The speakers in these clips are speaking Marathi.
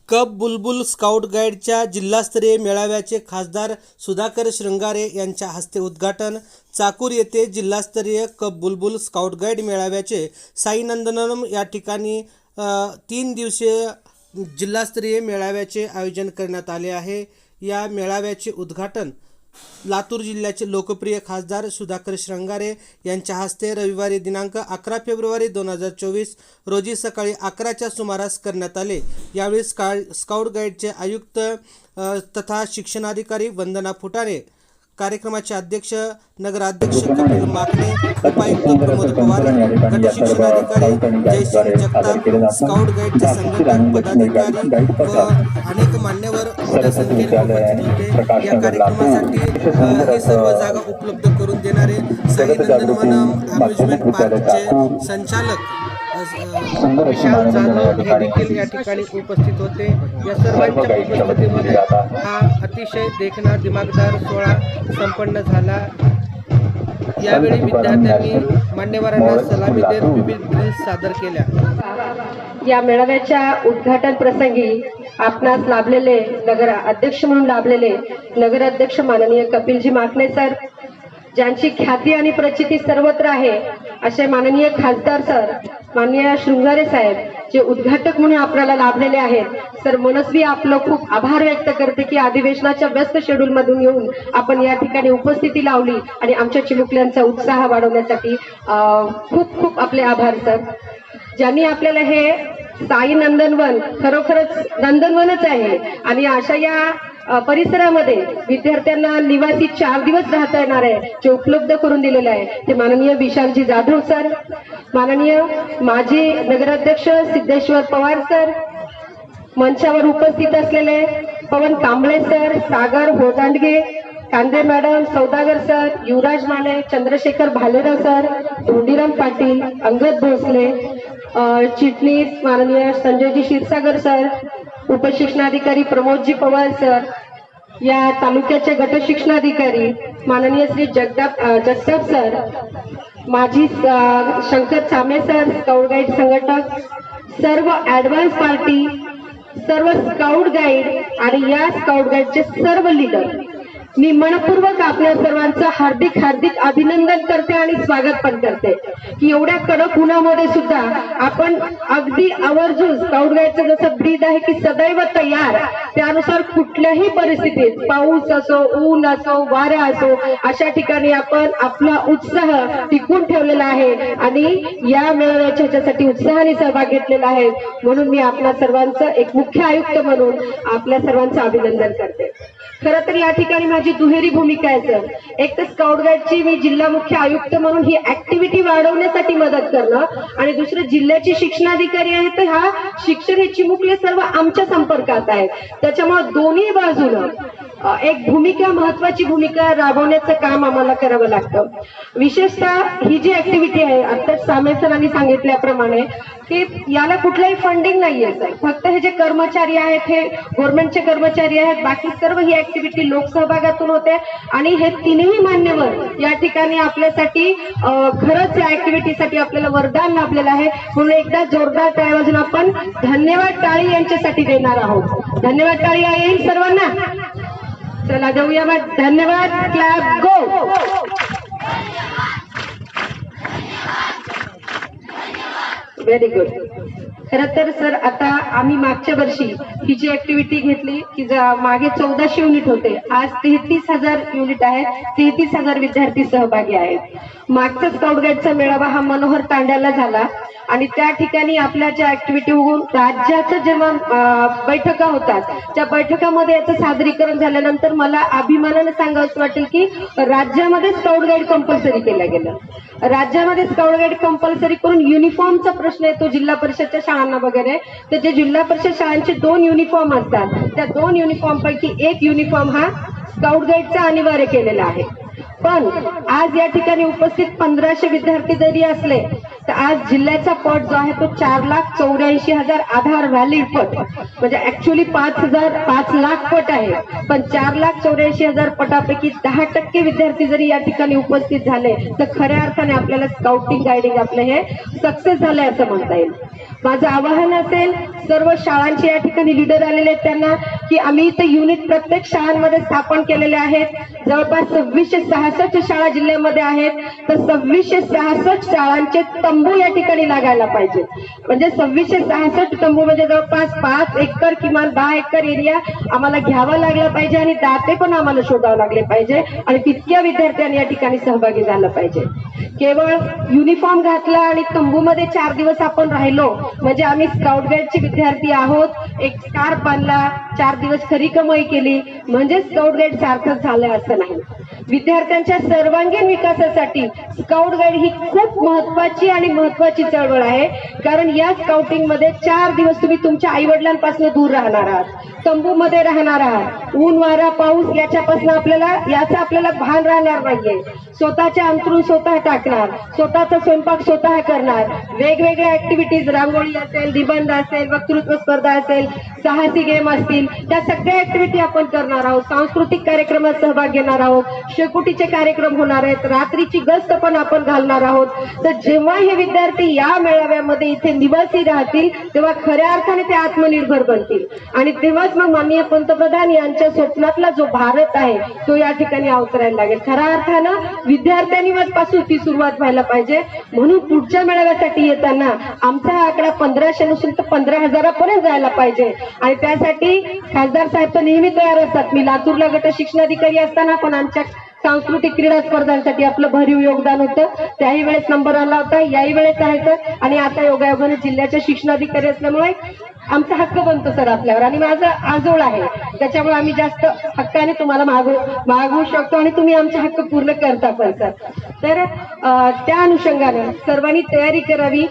कप बुलबुल स्काउट गाईडच्या जिल्हास्तरीय मेळाव्याचे खासदार सुधाकर श्रंगारे यांच्या हस्ते उद्घाटन। चाकूर येथे जिल्हास्तरीय कप बुलबुल स्काउट गाईड मेळाव्याचे साईनंदनम या ठिकाणी 3 दिवसीय जिल्हास्तरीय मेळाव्याचे आयोजन करण्यात आले आहे। या मेळाव्याचे उद्घाटन लातूर जिल्ह्याचे लोकप्रिय खासदार सुधाकर श्रंगारे यांच्या हस्ते रविवारी दिनांक 11 फेब्रुवारी 2024 रोजी सकाळी 11च्या सुमारास करण्यात आले। यावेळी स्काउट गाईडचे आयुक्त तथा शिक्षणाधिकारी वंदना फुटाणे, कार्यक्रमाचे अध्यक्ष नगराध्यक्ष कपिल माकणे, उपायुक्त प्रमोद पवार, गट शिक्षणाधिकारी जयसिंग जगताप, स्काउट गाईडचे संघटक पदाधिकारी व अनेक मान्यवर मोठ्या संख्येने उपस्थित होते। या कार्यक्रमासाठी ही सर्व जागा उपलब्ध करून देणारे साईनंदनवनम अम्युजमेंट पार्कचे संचालक विशाल जाधव हे देखील या ठिकाणी उपस्थित होते। या सर्वांच्या उपस्थितीमध्ये हा अतिशय देखणा दिमागदार सोहळा संपन्न झाला। यावेळी विद्यार्थ्यांनी मान्यवरांना सलामी देत विविध ड्रिल्स सादर केल्या। या मेळाव्याच्या उद्घाटन प्रसंगी आपणास लाभलेले नगर अध्यक्ष म्हणून लाभलेले नगराध्यक्ष माननीय कपिलजी माकणे सर, ज्यांची ख्याती आणि प्रचिती सर्वत्र आहे, असे माननीय खासदार सर, माननीय श्रंगारे साहेब, जे उद्घाटक म्हणून आपल्याला लाभलेले आहेत। सर, मनस्वी आपलं खूप आभार व्यक्त करते की अधिवेशनाच्या व्यस्त शेड्यूल मधून येऊन आपण या ठिकाणी उपस्थिती लावली आणि आमच्या चिमुकल्यांचा उत्साह वाढवण्यासाठी खूप खूप आपले आभार सर। ज्यांनी आपल्याला हे साई नंदनवन, खरोखरच नंदनवनच आहे आणि अशा या परिसरामध्ये विद्यार्थ्यांना निवासी 4 दिवस राहता येणार आहे, जे उपलब्ध करून दिलेले आहे, ते माननीय विशालजी जाधव सर, माननीय माजी नगराध्यक्ष सिद्धेश्वर पवार सर, मंचावर उपस्थित असलेले पवन कांबळे सर, सागर होदांडगे, कांदे मॅडम, सौदागर सर, युवराज माने, चंद्रशेखर भालेराव सर, धोंडीराम पाटील, अंगद भोसले, चिटणीस माननीय संजयजी क्षीरसागर सर, उपशिक्षणाधिकारी प्रमोदजी पवार सर, या तालुक्याचे गट शिक्षणाधिकारी माननीय श्री जगताप सर, माजी शंकर चामे सर, स्काउट गाईड संघटक, सर्व ऍडव्हान्स पार्टी, सर्व स्काउट गाईड आणि या स्काउट गाईडचे सर्व लीडर, मी मनपूर्वक आपल्या सर्वांचं हार्दिक हार्दिक अभिनंदन करते आणि स्वागत पण करते की एवढ्या कडक उन्हामध्ये सुद्धा आपण अगदी आवर्जून स्काउट गाईडचं जसं ब्रीद आहे की सदैव तयार, त्यानुसार कुठल्याही परिस्थितीत पाऊस असो, ऊन असो, वारा असो, अशा ठिकाणी आपण आपला उत्साह टिकून ठेवलेला आहे आणि या मेळाव्याच्या ह्याच्यासाठी उत्साहाने सहभाग घेतलेला आहे। म्हणून मी आपल्या सर्वांचं एक मुख्य आयुक्त म्हणून आपल्या सर्वांचं अभिनंदन करते। खरं तर या ठिकाणी माझी दुहेरी भूमिका आहे सर। एक तर स्काउट गाईडची मी जिल्हा मुख्य आयुक्त म्हणून ही ऍक्टिव्हिटी वाढवण्यासाठी मदत करणं आणि दुसरं जिल्ह्याची शिक्षणाधिकारी आहे, तर हा शिक्षण हे चिमुकले सर्व आमच्या संपर्कात आहेत, त्याच्यामुळे दोन्ही बाजूनं एक भूमिका, महत्वाची भूमिका राबवण्याचं काम आम्हाला करावं लागतं। विशेषतः ही जी ऍक्टिव्हिटी आहे, आता सामे सरांनी सांगितल्याप्रमाणे की याला कुठलाही फंडिंग नाहीये सर, फक्त हे जे कर्मचारी आहेत हे गव्हर्नमेंटचे कर्मचारी आहेत, बाकी सर्व ही ऍक्टिव्हिटी लोकसहभागातून होते आणि हे तिन्ही मान्यवर या ठिकाणी आपल्यासाठी खरंच या ऍक्टिव्हिटीसाठी आपल्याला वरदान लाभलेलं आहे। म्हणून एकदा जोरदार टाळी वाजून आपण धन्यवाद टाळी यांच्यासाठी देणार आहोत। धन्यवाद टाळी येईल सर्वांना। चला जाऊया मग, धन्यवाद, क्लॅप गो। Very good. खरं तर सर, आता आम्ही मागच्या वर्षी ही जी ऍक्टिव्हिटी घेतली की मागे 1400 युनिट होते, आज 33,000 युनिट आहेत, 33,000 विद्यार्थी सहभागी आहेत। मागचा स्काउट गाईडचा मेळावा हा मनोहर तांड्याला झाला आणि त्या ठिकाणी आपल्या ज्या ऍक्टिव्हिटी होऊन राज्याचं जेव्हा बैठका होतात, त्या बैठकामध्ये याचं सादरीकरण झाल्यानंतर मला अभिमानाने सांगावंसं वाटेल की राज्यामध्ये स्काउट गाईड कंपल्सरी केलं गेलं। राज्यामध्ये स्काउट गाईड कंपल्सरी करून युनिफॉर्मचा प्रश्न येतो जिल्हा परिषदच्या शाळांना वगैरे, तर जे जिल्हा परिषद शाळांचे 2 युनिफॉर्म असतात, त्या 2 युनिफॉर्म पैकी 1 युनिफॉर्म हा स्काउट गाईडचा अनिवार्य केलेला आहे। पण आज या ठिकाणी उपस्थित 1500 विद्यार्थी जरी असले तर आज जिल्ह्याचा पट जो आहे तो 4,84,000 आधार व्हॅलिड पट, म्हणजे ऍक्च्युली 5,00,000 पट आहे, पण 4,84,000 पटापैकी 10% विद्यार्थी जरी या ठिकाणी उपस्थित झाले तर खऱ्या अर्थाने आपल्याला स्काउटिंग गायडिंग आपलं हे सक्सेस झालंय असं म्हणता येईल. माझं आवाहन असेल सर्व शाळांचे या ठिकाणी लीडर आलेले आहेत त्यांना, की आम्ही इथे युनिट प्रत्येक शाळांमध्ये स्थापन केलेले आहेत. जवळपास 2666 शाळा जिल्ह्यामध्ये आहेत, तर 2666 शाळांचे तंबू या ठिकाणी लागायला पाहिजे. म्हणजे 2666 तंबू म्हणजे जवळपास 5 एकर किमान 10 एकर एरिया आम्हाला घ्यावा लागला पाहिजे आणि दाते पण आम्हाला शोधावे लागले पाहिजे आणि तितक्या विद्यार्थ्यांनी या ठिकाणी सहभागी झालं पाहिजे. केवळ युनिफॉर्म घातला आणि तंबूमध्ये 4 दिवस आपण राहिलो म्हणजे आम्ही स्काउट गाईडचे विद्यार्थी आहोत, एक स्कार्फ बांधला, 4 दिवस खरी कमाई केली म्हणजे स्काउट गाईड सार्थक झालं असं नाही. विद्यार्थ्यांच्या सर्वांगीण विकासासाठी स्काउट गाईड ही खूप महत्वाची चळवळ आहे. कारण या स्काउटिंग मध्ये 4 दिवस तुम्ही तुमच्या आई वडिलांपासून दूर राहणार आहात, तंबूमध्ये राहणार आहात, ऊन वारा पाऊस याचा आपल्याला भान राहणार नाहीये. स्वतःच्या अंतरून स्वतः टाकणार, स्वतःचा स्वयंपाक स्वतः करणार, वेगवेगळ्या ऍक्टिव्हिटीज, रांगोळी असेल, निबंध असेल, वक्तृत्व स्पर्धा असेल, साहसी गेम असतील, त्या सगळ्या ऍक्टिव्हिटी आपण करणार आहोत. सांस्कृतिक कार्यक्रमात सहभाग घेणार आहोत, शेकोटीचे कार्यक्रम होणार आहेत, रात्रीची गस्त पण आपण घालणार आहोत. तर जेव्हा हे विद्यार्थी या मेळाव्यामध्ये इथे निवासी राहतील तेव्हा खऱ्या अर्थाने ते आत्मनिर्भर बनतील आणि तेव्हाच मग माननीय पंतप्रधान यांच्या स्वप्नातला जो भारत आहे तो या ठिकाणी अवतरायला लागेल. खऱ्या अर्थानं विद्यार्थ्यांनी पासून ती सुरुवात व्हायला पाहिजे. म्हणून पुढच्या मेळाव्यासाठी येताना आमचा हा आकडा 1500 नसून तर 15,000 पर्यंत जायला पाहिजे आणि त्यासाठी खासदार साहेब तर नेहमी तयार असतात. मी लातूरला गट शिक्षणाधिकारी असताना पण आमच्या सांस्कृतिक क्रीडा स्पर्धांसाठी आपलं भरीव योगदान होतं, त्याही वेळेस नंबर आला होता, याही वेळेस आहे सर. आणि आता योगायोगाने जिल्ह्याच्या शिक्षणाधिकारी असल्यामुळे आमचा हक्क बनतो सर आपल्यावर आणि माझं आजोळ आहे त्याच्यामुळे आम्ही जास्त हक्काने तुम्हाला मागवू शकतो आणि तुम्ही आमचे हक्क पूर्ण करता पण सर. तर त्या अनुषंगाने सर्वांनी तयारी करावी.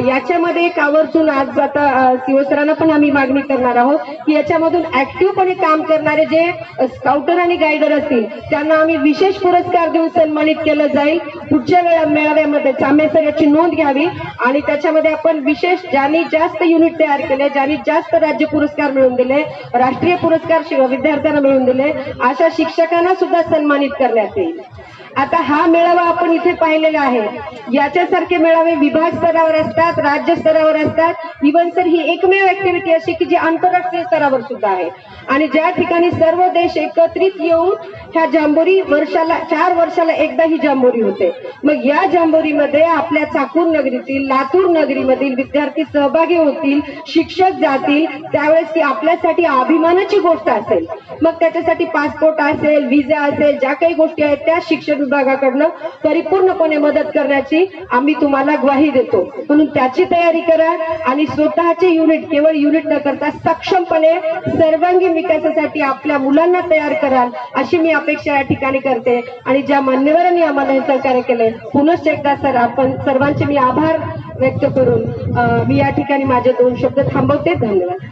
याच्यामध्ये एक आवर्जून आज आता सीओ सरांना पण आम्ही मागणी करणार आहोत की याच्यामधून ऍक्टिव्हपणे काम करणारे जे स्काउटर आणि गायडर असतील त्यांना आम्ही विशेष पुरस्कार देऊन सन्मानित केलं जाईल. पुढच्या मेळाव्यामध्ये चांबे सर याची नोंद घ्यावी आणि त्याच्यामध्ये आपण विशेष ज्यांनी जास्त युनिट तयार केले, ज्यांनी जास्त राज्य पुरस्कार मिळवून दिले, राष्ट्रीय पुरस्कार विद्यार्थ्यांना मिळवून दिले, अशा शिक्षकांना सुद्धा सन्मानित करण्यात येईल. आता हा मेळावा आपण इथे पाहिलेला आहे, याच्यासारखे मेळावे विभाग स्तरावर असतात, राज्य स्तरावर असतात. इव्हन सर ही एकमेव ऍक्टिव्हिटी अशी की जी आंतरराष्ट्रीय स्तरावर सुद्धा आहे आणि ज्या ठिकाणी सर्व देश एकत्रित येऊन ह्या जांबोरी 4 वर्षाला एकदा ही जांबोरी होते. मग या जांबोरीमध्ये आपल्या चाकूर नगरीतील, लातूर नगरीमधील विद्यार्थी सहभागी होतील, शिक्षक जातील, त्यावेळेस ती आपल्यासाठी अभिमानाची गोष्ट असेल. मग त्याच्यासाठी पासपोर्ट असेल, व्हिसा असेल, ज्या काही गोष्टी आहेत त्या शिक्षण विभागाकडनं परिपूर्णपणे मदत करण्याची आम्ही तुम्हाला ग्वाही देतो. म्हणून त्याची तयारी करा आणि स्वतःचे युनिट, केवळ युनिट न करता सक्षमपणे सर्वांगीण विकासासाठी आपल्या मुलांना तयार कराल अशी मी अपेक्षा या ठिकाणी करते. आणि ज्या मान्यवरांनी आम्हाला हे सहकार्य केलंय पुनश्च एकदा सर आपण सर्वांचे मी आभार व्यक्त करून मी या ठिकाणी माझे 2 शब्द थांबवते. धन्यवाद.